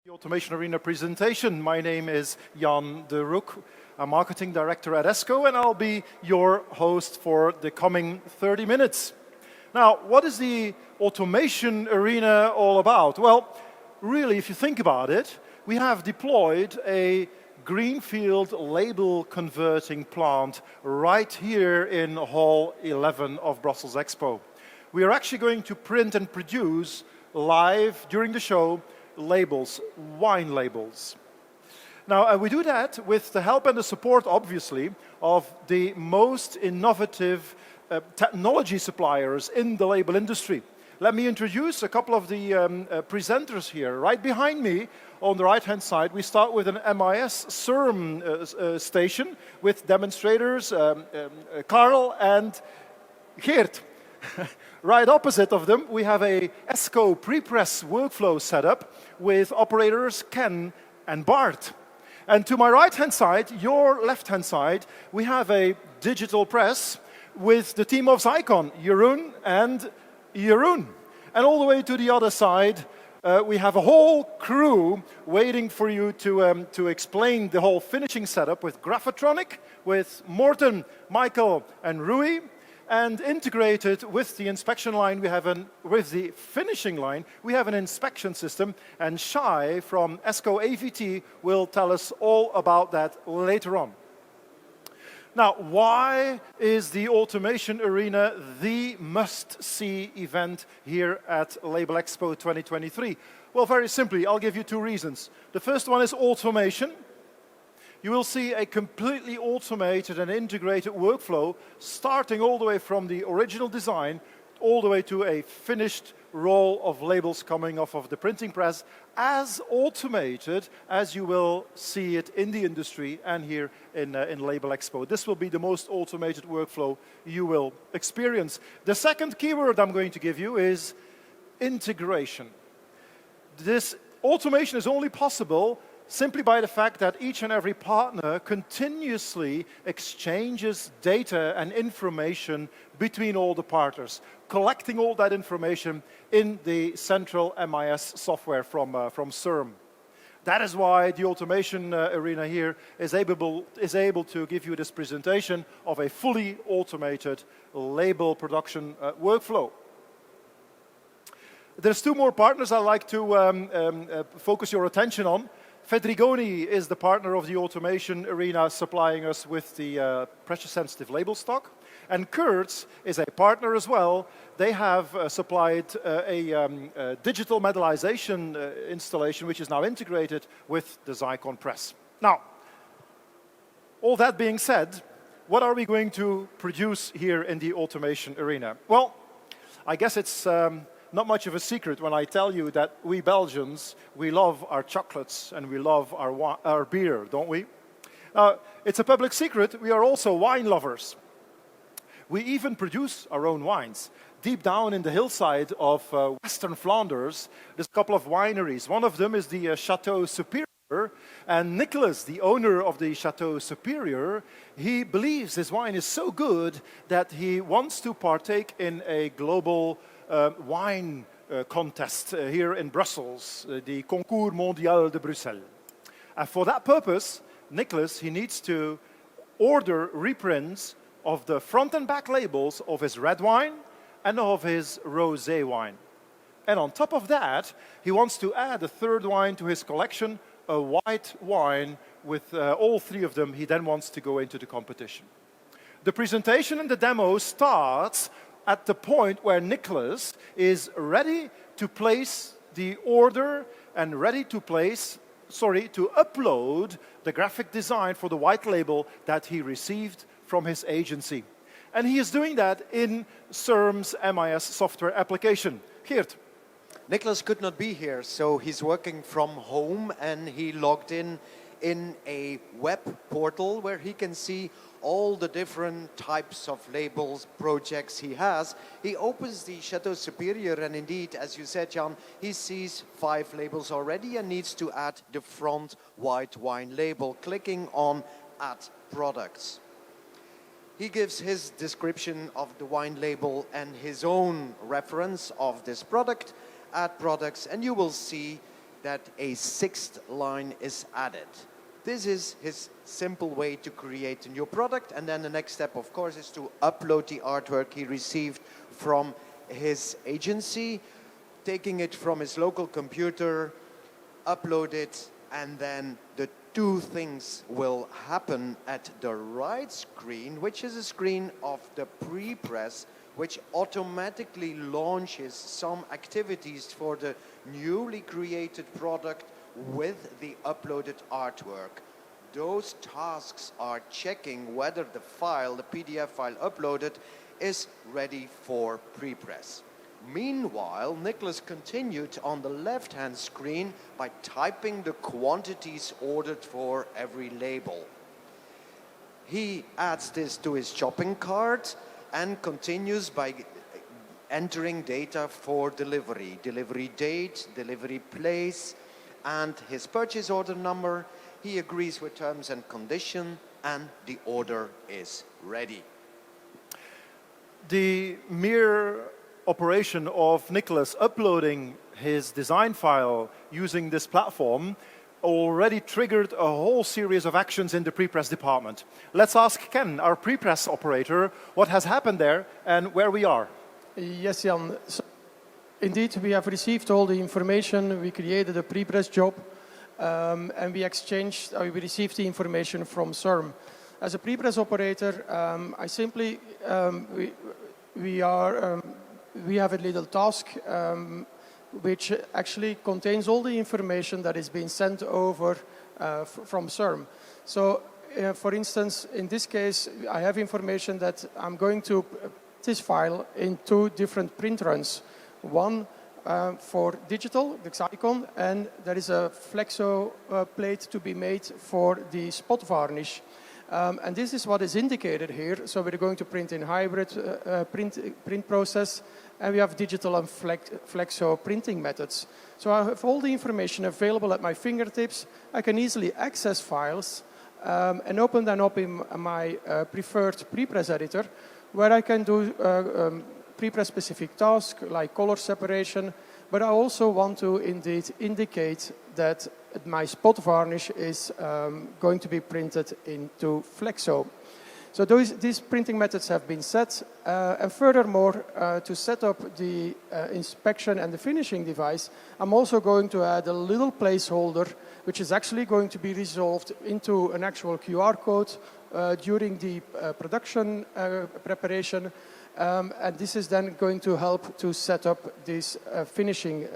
The Automation Arena presentation. My name is Jan de Roek. I'm Marketing Director at ESCO, and I'll be your host for the coming 30 minutes. Now, what is the Automation Arena all about? Well, really, if you think about it, we have deployed a greenfield label converting plant right here in Hall 11 of Brussels Expo. We are actually going to print and produce live during the show labels, wine labels. Now, we do that with the help and the support, obviously, of the most innovative technology suppliers in the label industry. Let me introduce a couple of the presenters here. Right behind me, on the right-hand side, we start with an MIS CERM station with demonstrators, Karl and Geert. Right opposite of them, we have a ESCO pre-press workflow setup with operators Ken and Bart. And to my right-hand side, your left-hand side, we have a digital press with the team of Zycon, Jeroen and Jeroen. And all the way to the other side, we have a whole crew waiting for you to explain the whole finishing setup with Graphatronic, with Morten, Michael, and Rui. And integrated with the inspection line, with the finishing line, we have an inspection system. And Shai from ESCO AVT will tell us all about that later on. Now, why is the Automation Arena the must-see event here at Labelexpo 2023? Well, very simply, I'll give you two reasons. The first one is automation. You will see a completely automated and integrated workflow starting all the way from the original design all the way to a finished roll of labels coming off of the printing press, as automated as you will see it in the industry and here in Labelexpo. This will be the most automated workflow you will experience. The second keyword I'm going to give you is integration. This automation is only possible simply by the fact that each and every partner continuously exchanges data and information between all the partners, collecting all that information in the central MIS software from CERM. That is why the Automation Arena here is able to give you this presentation of a fully automated label production workflow. There's two more partners I'd like to focus your attention on. Fedrigoni is the partner of the Automation Arena supplying us with the pressure-sensitive label stock. And Kurtz is a partner as well. They have supplied a digital metallization installation which is now integrated with the Zycon press. Now, all that being said, what are we going to produce here in the Automation Arena? Well, I guess it's not much of a secret when I tell you that we Belgians, we love our chocolates and we love our beer, don't we? It's a public secret, we are also wine lovers. We even produce our own wines. Deep down in the hillside of Western Flanders, there's a couple of wineries. One of them is the Chateau Superior, and Nicholas, the owner of the Chateau Superior, he believes his wine is so good that he wants to partake in a global wine contest here in Brussels, the Concours Mondial de Bruxelles. And for that purpose, Nicholas, he needs to order reprints of the front and back labels of his red wine and of his rosé wine. And on top of that, he wants to add a third wine to his collection, a white wine with all three of them. He then wants to go into the competition. The presentation and the demo starts at the point where Nicholas is ready to place the order and ready to upload the graphic design for the white label that he received from his agency. And he is doing that in CERM's MIS software application. Geert. Nicholas could not be here, so he's working from home and he logged in a web portal where he can see all the different types of labels, projects he has. He opens the Chateau Superior and indeed, as you said, Jan, he sees 5 labels already and needs to add the front white wine label, clicking on Add Products. He gives his description of the wine label and his own reference of this product, Add Products, and you will see that a sixth line is added. This is his simple way to create a new product, and then the next step, of course, is to upload the artwork he received from his agency, taking it from his local computer, upload it, and then the two things will happen at the right screen, which is a screen of the pre-press, which automatically launches some activities for the newly created product with the uploaded artwork. Those tasks are checking whether the file, the PDF file uploaded, is ready for pre-press. Meanwhile, Nicholas continued on the left-hand screen by typing the quantities ordered for every label. He adds this to his shopping cart and continues by entering data for delivery, delivery date, delivery place, and his purchase order number. He agrees with terms and conditions, and the order is ready. The mere operation of Nicholas uploading his design file using this platform already triggered a whole series of actions in the pre-press department. Let's ask Ken, our pre-press operator, what has happened there and where we are. Yes, Jan. So, indeed, we have received all the information. We created a pre-press job, and we received the information from CERM. As a pre-press operator, we have a little task which actually contains all the information that is being sent over from CERM. So, for instance, in this case, I have information that I'm going to put this file in two different print runs. One for digital, the Xicon, and there is a flexo plate to be made for the spot varnish. And this is what is indicated here. So we're going to print in hybrid print process, and we have digital and flexo printing methods. So I have all the information available at my fingertips. I can easily access files and open them up in my preferred pre-press editor, where I can do pre-press specific tasks like color separation, but I also want to indeed indicate that my spot varnish is going to be printed into flexo. So these printing methods have been set, and furthermore, to set up the inspection and the finishing device, I'm also going to add a little placeholder, which is actually going to be resolved into an actual QR code during the production preparation, and this is then going to help to set up these finishing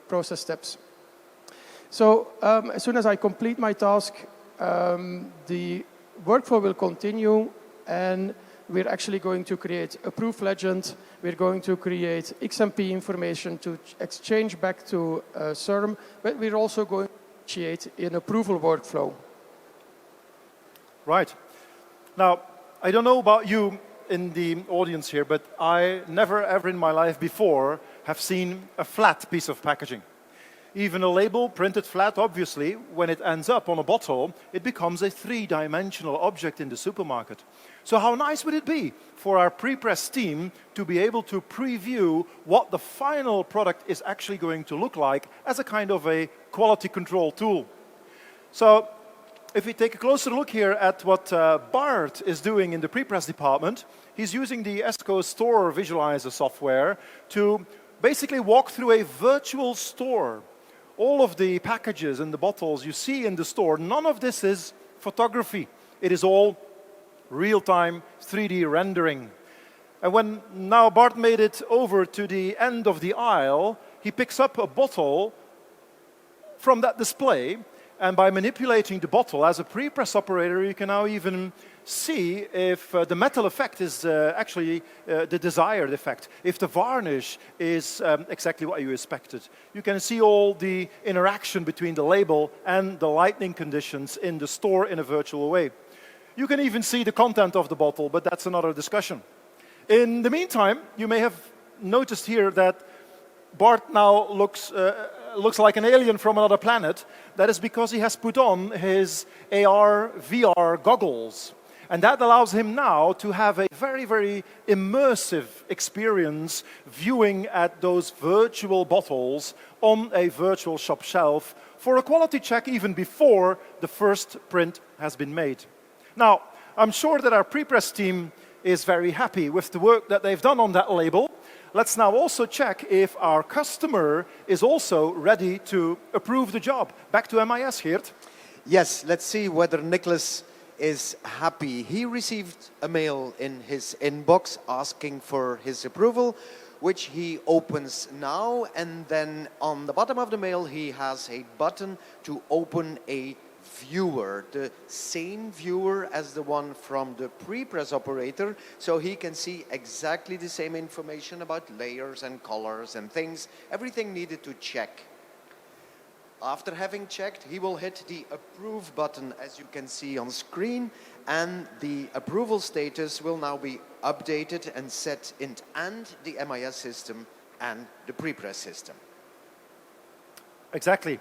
process steps. So as soon as I complete my task, the workflow will continue, and we're actually going to create a proof legend. We're going to create XMP information to exchange back to CERM, but we're also going to initiate an approval workflow. Right. Now, I don't know about you in the audience here, but I never ever in my life before have seen a flat piece of packaging. Even a label printed flat, obviously, when it ends up on a bottle, it becomes a three-dimensional object in the supermarket. So how nice would it be for our pre-press team to be able to preview what the final product is actually going to look like as a kind of a quality control tool. So if we take a closer look here at what Bart is doing in the pre-press department, he's using the ESCO Store Visualizer software to basically walk through a virtual store. All of the packages and the bottles you see in the store, none of this is photography. It is all real-time 3D rendering. And when now Bart made it over to the end of the aisle, he picks up a bottle from that display, and by manipulating the bottle as a pre-press operator, you can now even see if the metal effect is actually the desired effect, if the varnish is exactly what you expected. You can see all the interaction between the label and the lighting conditions in the store in a virtual way. You can even see the content of the bottle, but that's another discussion. In the meantime, you may have noticed here that Bart now looks like an alien from another planet. That is because he has put on his AR, VR goggles. And that allows him now to have a very, very immersive experience viewing at those virtual bottles on a virtual shop shelf for a quality check even before the first print has been made. Now, I'm sure that our pre-press team is very happy with the work that they've done on that label. Let's now also check if our customer is also ready to approve the job. Back to MIS, Geert. Yes, let's see whether Nicholas is happy. He received a mail in his inbox asking for his approval, which he opens now, and then on the bottom of the mail he has a button to open a viewer, the same viewer as the one from the pre-press operator, so he can see exactly the same information about layers and colors and things, everything needed to check. After having checked, he will hit the approve button, as you can see on screen, and the approval status will now be updated and set in and the MIS system and the pre-press system. Exactly.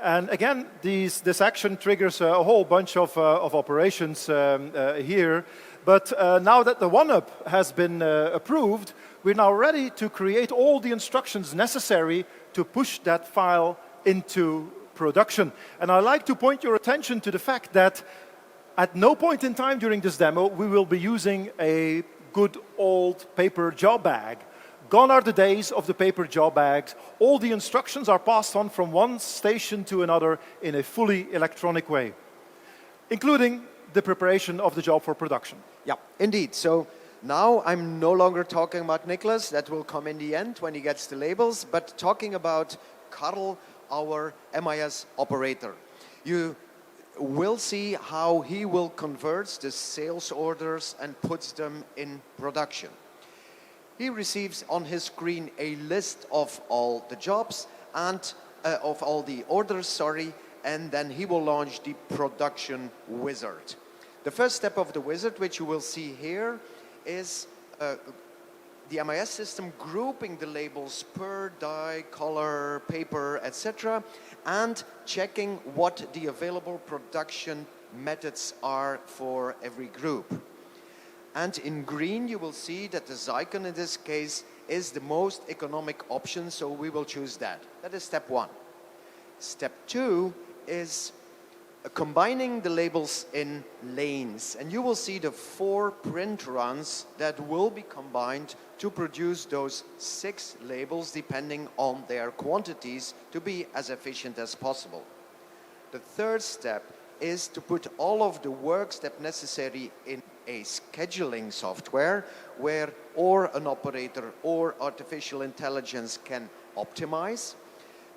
And again, this action triggers a whole bunch of operations here. But now that the one-up has been approved, we're now ready to create all the instructions necessary to push that file into production. And I'd like to point your attention to the fact that at no point in time during this demo, we will be using a good old paper job bag. Gone are the days of the paper job bags. All the instructions are passed on from one station to another in a fully electronic way, including the preparation of the job for production. Yeah, indeed. So now I'm no longer talking about Nicholas. That will come in the end when he gets the labels, but talking about Karl, our MIS operator. You will see how he will convert the sales orders and puts them in production. He receives on his screen a list of all the jobs and of all the orders, sorry, and then he will launch the production wizard. The first step of the wizard, which you will see here, is the MIS system grouping the labels per die, color, paper, etc., and checking what the available production methods are for every group. And in green, you will see that the Zycon in this case is the most economic option, so we will choose that. That is step one. Step two is combining the labels in lanes, and you will see the 4 print runs that will be combined to produce those 6 labels depending on their quantities to be as efficient as possible. The third step is to put all of the work step necessary in a scheduling software where or an operator or artificial intelligence can optimize,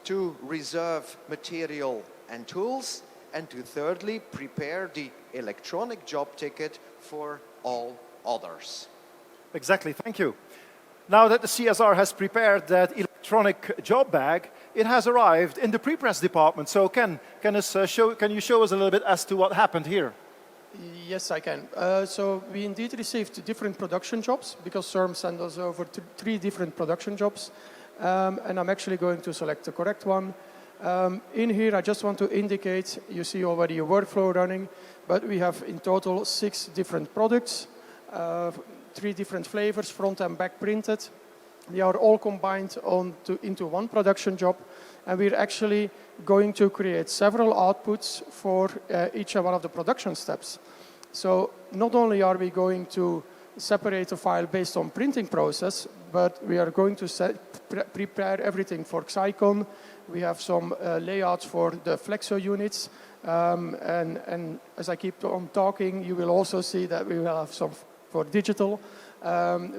to reserve material and tools, and to thirdly prepare the electronic job ticket for all others. Exactly, thank you. Now that the CSR has prepared that electronic job bag, it has arrived in the pre-press department. So can you show us a little bit as to what happened here? Yes, I can. So we indeed received different production jobs because CERM sent us over 3 different production jobs. And I'm actually going to select the correct one. In here, I just want to indicate, you see already a workflow running, but we have in total 6 different products, 3 different flavors, front and back printed. They are all combined into one production job, and we're actually going to create several outputs for each one of the production steps. So not only are we going to separate a file based on printing process, but we are going to prepare everything for Zycon. We have some layouts for the Flexo units, and as I keep on talking, you will also see that we will have some for digital,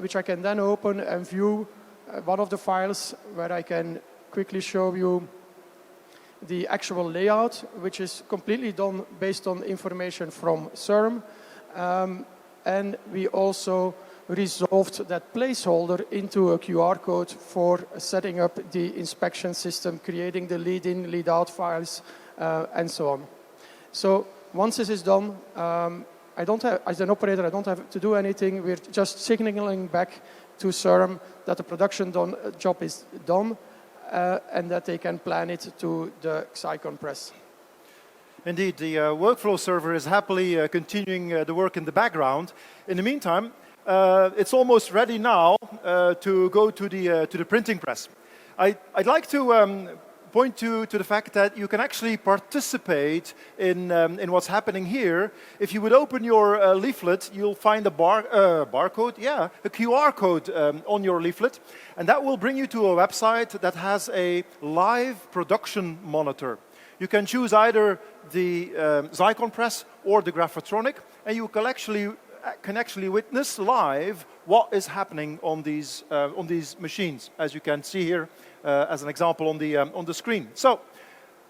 which I can then open and view one of the files where I can quickly show you the actual layout, which is completely done based on information from CERM. And we also resolved that placeholder into a QR code for setting up the inspection system, creating the lead-in, lead-out files, and so on. So once this is done, I don't have, as an operator, I don't have to do anything. We're just signaling back to CERM that the production job is done and that they can plan it to the Zycon press. Indeed, the workflow server is happily continuing the work in the background. In the meantime, it's almost ready now to go to the printing press. I'd like to point to the fact that you can actually participate in what's happening here. If you would open your leaflet, you'll find a barcode, yeah, a QR code on your leaflet, and that will bring you to a website that has a live production monitor. You can choose either the Zycon press or the Graphotronic, and you can actually witness live what is happening on these machines, as you can see here as an example on the screen. So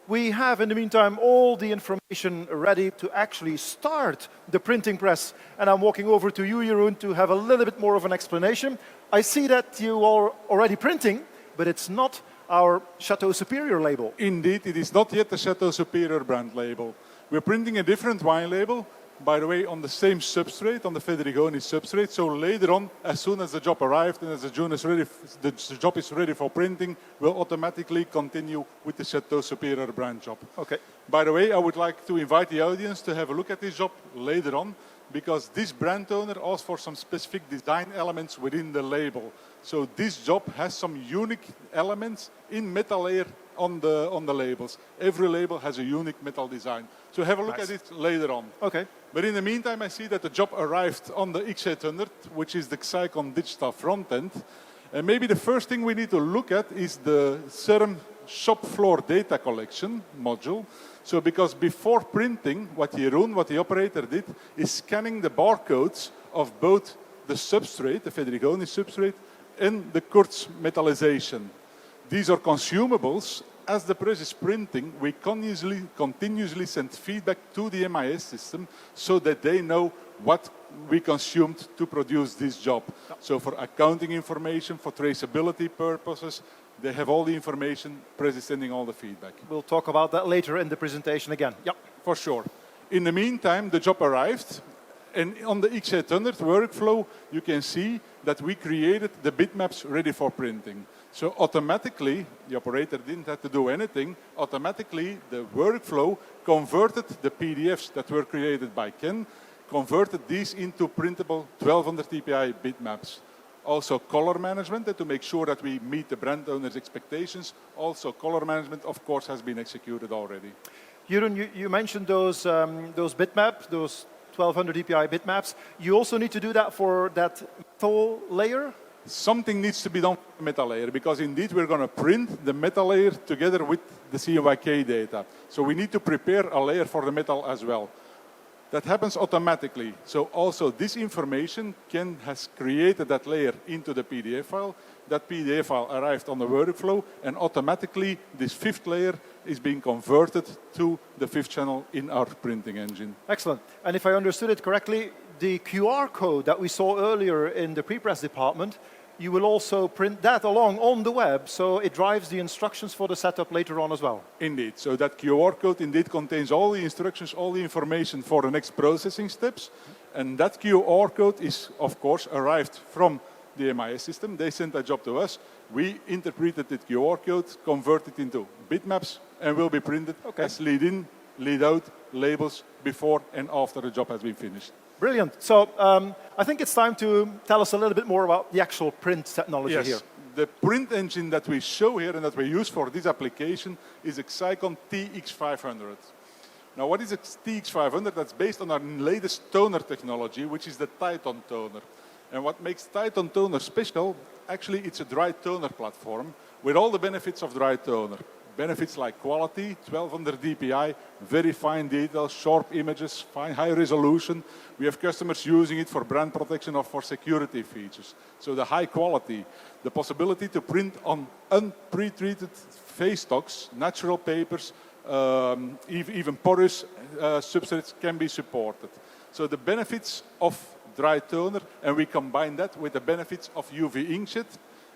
we have, in the meantime, all the information ready to actually start the printing press. And I'm walking over to you, Jeroen, to have a little bit more of an explanation. I see that you are already printing, but it's not our Chateau Superior label. Indeed, it is not yet the Chateau Superior brand label. We're printing a different wine label, by the way, on the same substrate, on the Federigoni substrate. So later on, as soon as the job arrived and as the job is ready for printing, we'll automatically continue with the Chateau Superior brand job. Okay. By the way, I would like to invite the audience to have a look at this job later on, because this brand owner asked for some specific design elements within the label. So this job has some unique elements in metal layer on the labels. Every label has a unique metal design. So have a look at it later on. Okay. But in the meantime, I see that the job arrived on the X800, which is the Zycon digital front end. And maybe the first thing we need to look at is the CERM shop floor data collection module. So because before printing, what the operator did, is scanning the barcodes of both the substrate, the Federigoni substrate, and the Kurz metallization. These are consumables. As the press is printing, we continuously send feedback to the MIS system so that they know what we consumed to produce this job. So for accounting information, for traceability purposes, they have all the information, press is sending all the feedback. We'll talk about that later in the presentation again. Yeah. For sure. In the meantime, the job arrived. And on the X800 workflow, you can see that we created the bitmaps ready for printing. So automatically, the operator didn't have to do anything. Automatically, the workflow converted the PDFs that were created by Ken, converted these into printable 1200 dpi bitmaps. Also color management, to make sure that we meet the brand owner's expectations. Also color management, of course, has been executed already. Jeroen, you mentioned those bitmaps, those 1200 dpi bitmaps. You also need to do that for that metal layer? Something needs to be done with the metal layer, because indeed we're going to print the metal layer together with the CMYK data. So we need to prepare a layer for the metal as well. That happens automatically. So also this information, Ken has created that layer into the PDF file. That PDF file arrived on the workflow, and automatically this fifth layer is being converted to the fifth channel in our printing engine. Excellent. And if I understood it correctly, the QR code that we saw earlier in the pre-press department, you will also print that along on the web, so it drives the instructions for the setup later on as well. Indeed. So that QR code indeed contains all the instructions, all the information for the next processing steps. And that QR code is, of course, arrived from the MIS system. They sent that job to us. We interpreted the QR code, converted it into bitmaps, and will be printed as lead-in, lead-out labels before and after the job has been finished. Brilliant. So I think it's time to tell us a little bit more about the actual print technology here. The print engine that we show here and that we use for this application is a Zycon TX500. Now, what is a TX500? That's based on our latest toner technology, which is the Titan toner. And what makes Titan toner special, actually it's a dry toner platform with all the benefits of dry toner. Benefits like quality, 1200 dpi, very fine details, sharp images, high resolution. We have customers using it for brand protection or for security features. So the high quality, the possibility to print on unpretreated face stocks, natural papers, even porous substrates can be supported. So the benefits of dry toner, and we combine that with the benefits of UV inkjet,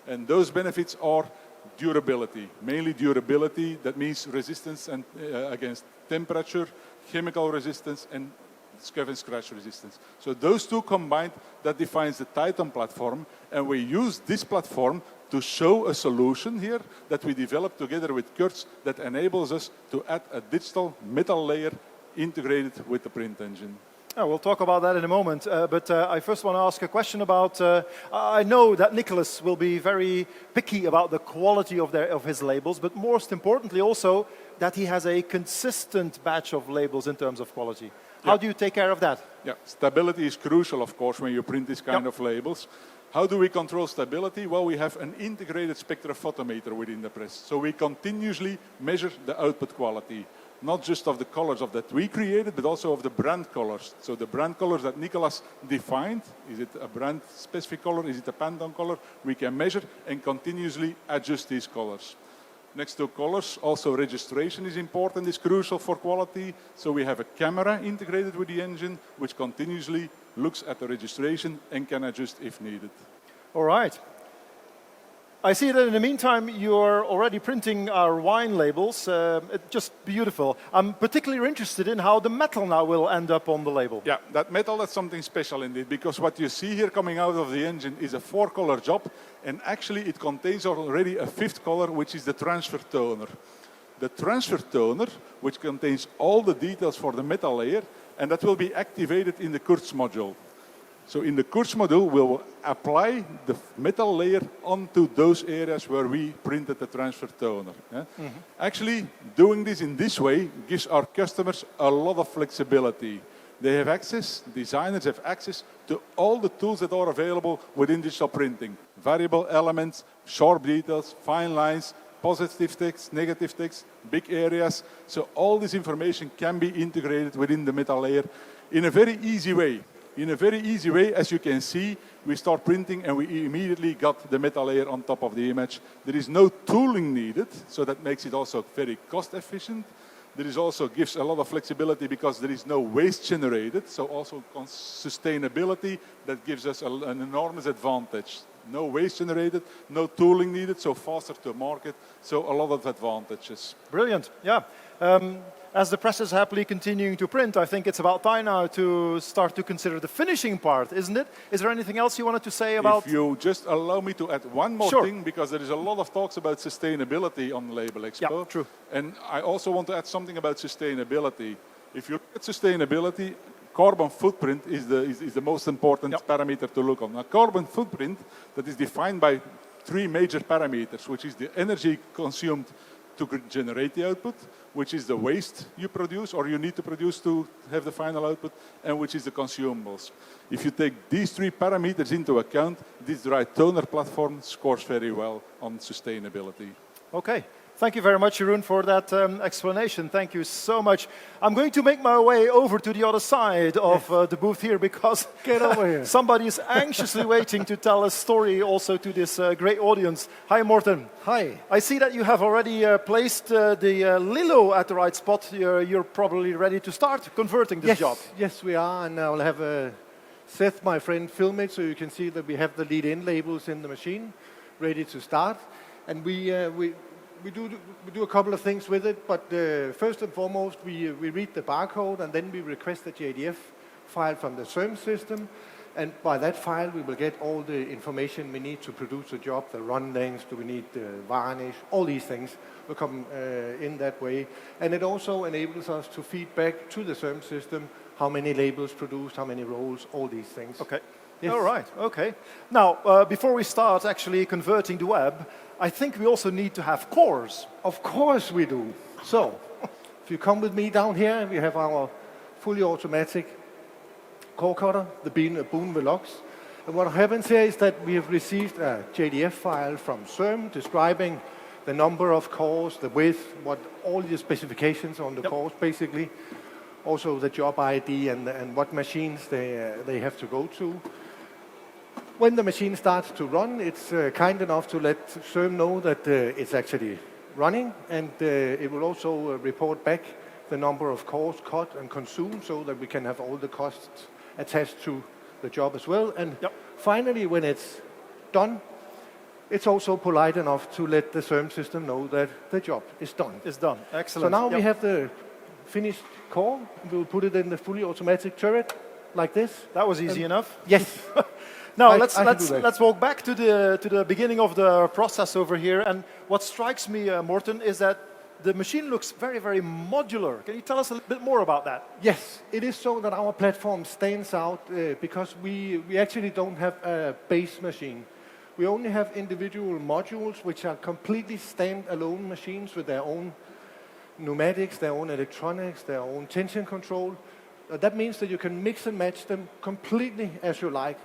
and those benefits are durability, mainly durability. That means resistance and against temperature, chemical resistance, and scuff and scratch resistance. So those two combined, that defines the Titan platform, and we use this platform to show a solution here that we developed together with Kurtz that enables us to add a digital metal layer integrated with the print engine. Yeah, we'll talk about that in a moment, but I first want to ask a question about, I know that Nicholas will be very picky about the quality of his labels, but most importantly also that he has a consistent batch of labels in terms of quality. How do you take care of that? Yeah, stability is crucial, of course, when you print this kind of labels. How do we control stability? Well, we have an integrated spectrophotometer within the press, so we continuously measure the output quality. Not just of the colors that we created, but also of the brand colors. So the brand colors that Nicolas defined, is it a brand specific color, is it a Pantone color, we can measure and continuously adjust these colors. Next to colors, also registration is important, is crucial for quality. So we have a camera integrated with the engine, which continuously looks at the registration and can adjust if needed. All right. I see that in the meantime you're already printing our wine labels. It's just beautiful. I'm particularly interested in how the metal now will end up on the label. Yeah, that metal, that's something special indeed, because what you see here coming out of the engine is a 4-color job, and actually it contains already a 5th color, which is the transfer toner. The transfer toner, which contains all the details for the metal layer, and that will be activated in the Kurtz module. So in the Kurtz module, we will apply the metal layer onto those areas where we printed the transfer toner. Yeah? Actually, doing this in this way gives our customers a lot of flexibility. They have access, designers have access to all the tools that are available within digital printing. Variable elements, sharp details, fine lines, positive text, negative text, big areas. So all this information can be integrated within the metal layer in a very easy way. In a very easy way, as you can see, we start printing and we immediately got the metal layer on top of the image. There is no tooling needed, so that makes it also very cost efficient. There is also gives a lot of flexibility because there is no waste generated, so also sustainability that gives us an enormous advantage. No waste generated, no tooling needed, so faster to market, so a lot of advantages. Brilliant, yeah. As the press is happily continuing to print, I think it's about time now to start to consider the finishing part, isn't it? Is there anything else you wanted to say about... If you just allow me to add one more thing, because there is a lot of talks about sustainability on Labelexpo. Yeah, true. And I also want to add something about sustainability. If you look at sustainability, carbon footprint is the most important parameter to look on. Now, carbon footprint, that is defined by 3 major parameters, which is the energy consumed to generate the output, which is the waste you produce or you need to produce to have the final output, and which is the consumables. If you take these 3 parameters into account, this dry toner platform scores very well on sustainability. Okay. Thank you very much, Jeroen, for that explanation. Thank you so much. I'm going to make my way over to the other side of the booth here because Get over here. Somebody is anxiously waiting to tell a story also to this great audience. Hi, Morten. Hi. I see that you have already placed the Lilo at the right spot. You're probably ready to start converting this job. Yes, we are, and I'll have Seth, my friend, film it so you can see that we have the lead-in labels in the machine ready to start. And we do a couple of things with it, but first and foremost, we read the barcode and then we request a JDF file from the CERM system. And by that file, we will get all the information we need to produce the job, the run lengths, do we need the varnish, all these things will come in that way. And it also enables us to feed back to the CERM system how many labels produced, how many rolls, all these things. Okay. Yes. All right. Okay. Now, before we start actually converting the web, I think we also need to have cores. Of course we do. So, if you come with me down here, we have our fully automatic core cutter, the Boon Velox. And what happens here is that we have received a JDF file from CERM describing the number of cores, the width, what all the specifications on the cores basically. Also the job ID and what machines they have to go to. When the machine starts to run, it's kind enough to let CERM know that it's actually running, and it will also report back the number of cores cut and consumed so that we can have all the costs attached to the job as well. And finally, when it's done, it's also polite enough to let the CERM system know that the job is done. It's done. Excellent. So now we have the finished core. We'll put it in the fully automatic turret like this. That was easy enough. Yes. Now I let's can do that. let's walk back to the beginning of the process over here. And what strikes me, Morten, is that the machine looks very, very modular. Can you tell us a little bit more about that? Yes, it is so that our platform stands out because we actually don't have a base machine. We only have individual modules which are completely stand-alone machines with their own pneumatics, their own electronics, their own tension control. That means that you can mix and match them completely as you like.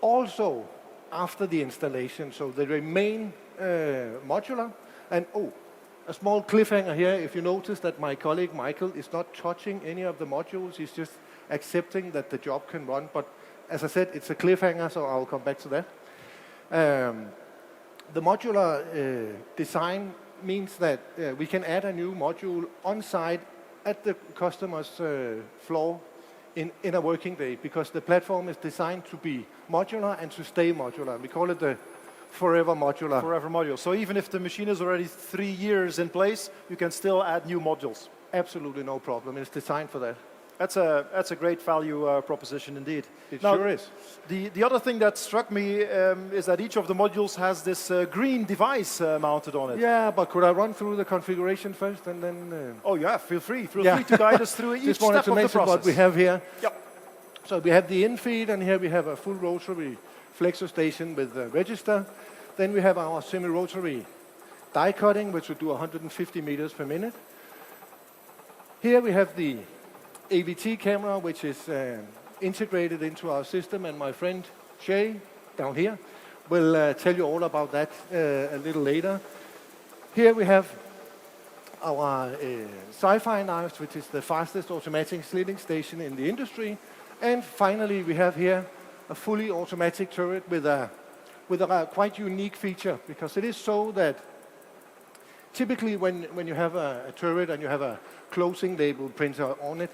Also, after the installation, so they remain modular. And a small cliffhanger here, if you notice that my colleague Michael is not touching any of the modules, he's just accepting that the job can run. But as I said, it's a cliffhanger, so I'll come back to that. The modular design means that we can add a new module on site at the customer's floor in a working day, because the platform is designed to be modular and to stay modular. We call it the forever modular. Forever module. So even if the machine is already 3 years in place, you can still add new modules. Absolutely no problem. It's designed for that. That's a great value proposition indeed. It Now, sure is. The other thing that struck me is that each of the modules has this green device mounted on it. Yeah, but could I run through the configuration first and then... Oh yeah, feel free. Feel free to guide us through each Just wanted step to of the mention process. what we have here. Yep. So we have the in-feed, and here we have a full rotary flexor station with a register. Then we have our semi-rotary die cutting, which will do 150 meters per minute. Here we have the AVT camera, which is integrated into our system, and my friend Shay, down here, will tell you all about that a little later. Here we have our sci-fi knives, which is the fastest automatic slitting station in the industry. And finally, we have here a fully automatic turret with a quite unique feature, because it is so that typically when you have a turret and you have a closing label printer on it,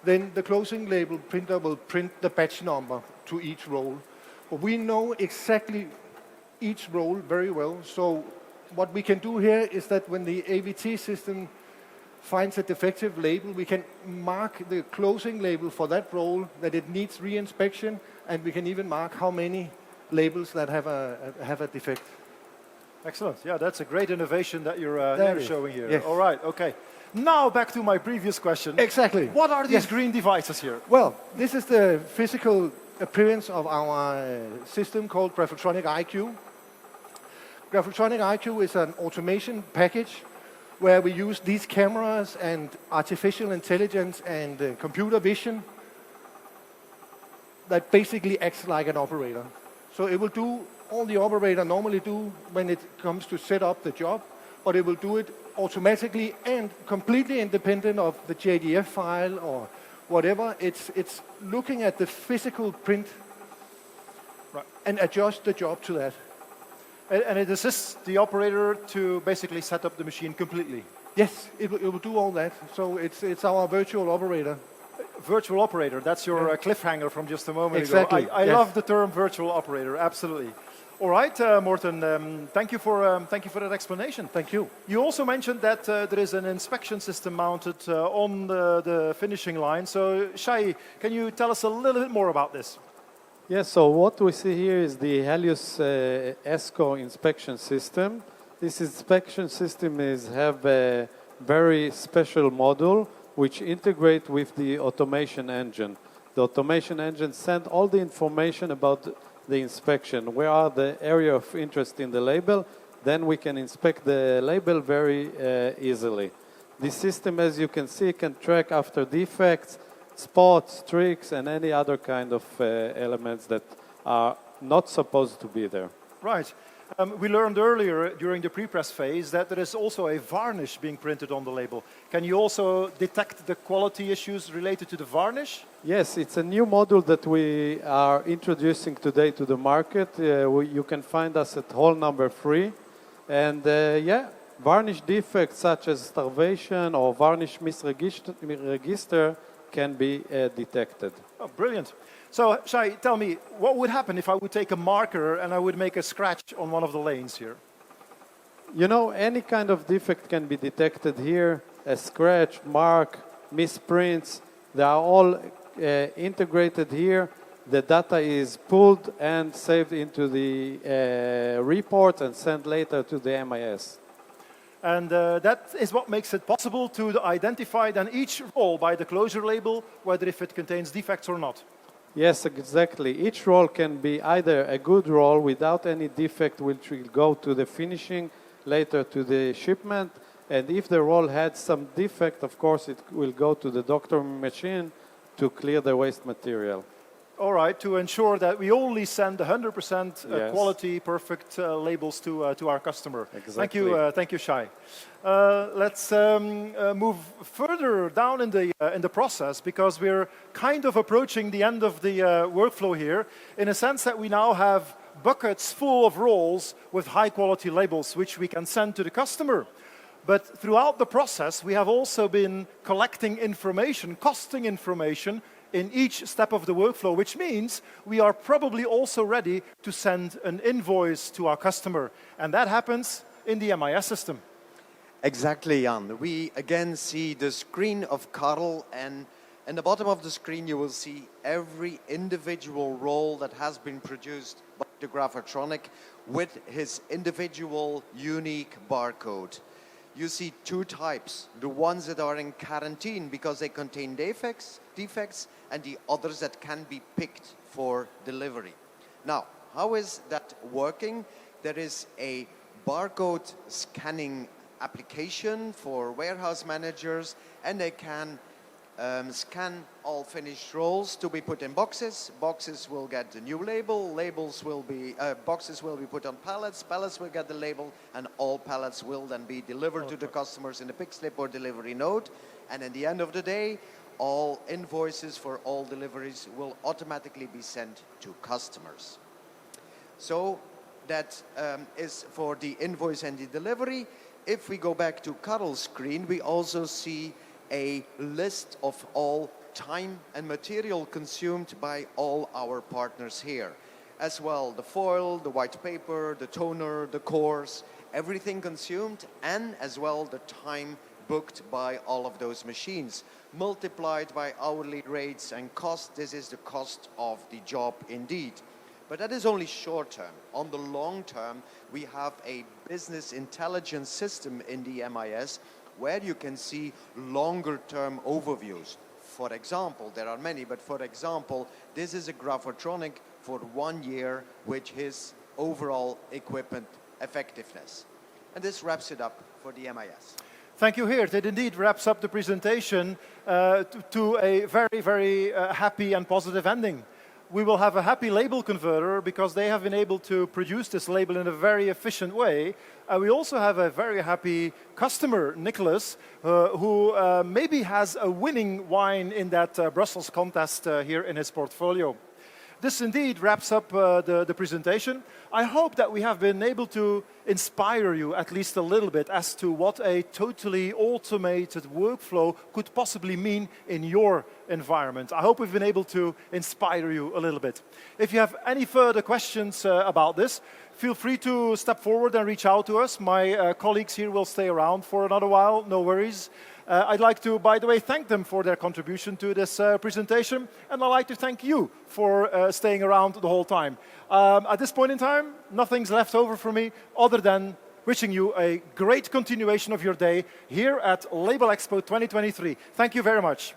then the closing label printer will print the batch number to each roll. But we know exactly each roll very well, so what we can do here is that when the AVT system finds a defective label, we can mark the closing label for that roll, that it needs re-inspection, and we can even mark how many labels that have a defect. Excellent. Yeah, that's a great innovation that you're showing here. Yes. All right. Okay. Now back to my previous question. Exactly. What are these green devices here? Well, this is the physical appearance of our system called Graphotronic IQ. Graphotronic IQ is an automation package where we use these cameras and artificial intelligence and computer vision that basically acts like an operator. So it will do all the operator normally do when it comes to set up the job, but it will do it automatically and completely independent of the JDF file or whatever. It's looking at the physical print and adjust the job to that. And it assists the operator to basically set up the machine completely. Yes, it will do all that. So it's our virtual operator. Virtual operator, that's your cliffhanger from just a moment Exactly. ago. I love the term virtual operator, absolutely. All right, Morten, thank you for that explanation. Thank you. You also mentioned that there is an inspection system mounted on the finishing line. So, Shai, can you tell us a little bit more about this? Yes, so what we see here is the Helios ESCO inspection system. This inspection system have a very special module which integrate with the automation engine. The automation engine send all the information about the inspection. Where are the area of interest in the label? Then we can inspect the label very easily. This system, as you can see, can track after defects, spots, tricks, and any other kind of elements that are not supposed to be there. Right. We learned earlier during the pre-press phase that there is also a varnish being printed on the label. Can you also detect the quality issues related to the varnish? Yes, it's a new module that we are introducing today to the market. You can find us at hall number 3. And varnish defects such as starvation or varnish misregister can be detected. Oh, brilliant. So, Shai, tell me, what would happen if I would take a marker and I would make a scratch on one of the lanes here? You know, any kind of defect can be detected here. A scratch, mark, misprints, they are all integrated here. the data is pulled and saved into the report and sent later to the MIS. And that is what makes it possible to identify then each roll by the closure label, whether if it contains defects or not. Yes, exactly. Each roll can be either a good roll without any defect, which will go to the finishing, later to the shipment. And if the roll had some defect, of course, it will go to the doctor machine to clear the waste material. All right, to ensure that we only send 100% Yes. quality, perfect labels to our customer. Exactly. Thank you, Shai. Let's move further down in the process, because we're kind of approaching the end of the workflow here, in a sense that we now have buckets full of rolls with high quality labels, which we can send to the customer. But throughout the process, we have also been collecting information, costing information, in each step of the workflow, which means we are probably also ready to send an invoice to our customer. And that happens in the MIS system. Exactly, Jan. We again see the screen of Karel, and in the bottom of the screen you will see every individual roll that has been produced by the Graphatronic with his individual unique barcode. You see two types, the ones that are in quarantine because they contain defects, and the others that can be picked for delivery. Now, how is that working? There is a barcode scanning application for warehouse managers, and they can scan all finished rolls to be put in boxes. Boxes will get the new label. Boxes will be put on pallets. Pallets will get the label, and all pallets will then be delivered to the customers in a pick slip or delivery note. And at the end of the day, all invoices for all deliveries will automatically be sent to customers. So that is for the invoice and the delivery. If we go back to Karel's screen, we also see a list of all time and material consumed by all our partners here. As well, the foil, the white paper, the toner, the cores, everything consumed, and as well the time booked by all of those machines. Multiplied by hourly rates and cost, this is the cost of the job indeed. But that is only short term. On the long term, we have a business intelligence system in the MIS where you can see longer term overviews. For example, there are many, but for example, this is a Graphatronic for 1 year with his overall equipment effectiveness. And this wraps it up for the MIS. Thank you, Geert. It indeed wraps up the presentation to a very, very happy and positive ending. We will have a happy label converter because they have been able to produce this label in a very efficient way. We also have a very happy customer, Nicholas, who maybe has a winning wine in that Brussels contest here in his portfolio. This indeed wraps up the presentation. I hope that we have been able to inspire you at least a little bit as to what a totally automated workflow could possibly mean in your environment. I hope we've been able to inspire you a little bit. If you have any further questions about this, feel free to step forward and reach out to us. My colleagues here will stay around for another while, no worries. I'd like to, by the way, thank them for their contribution to this presentation, and I'd like to thank you for staying around the whole time. At this point in time, nothing's left over for me other than wishing you a great continuation of your day here at Labelexpo 2023. Thank you very much.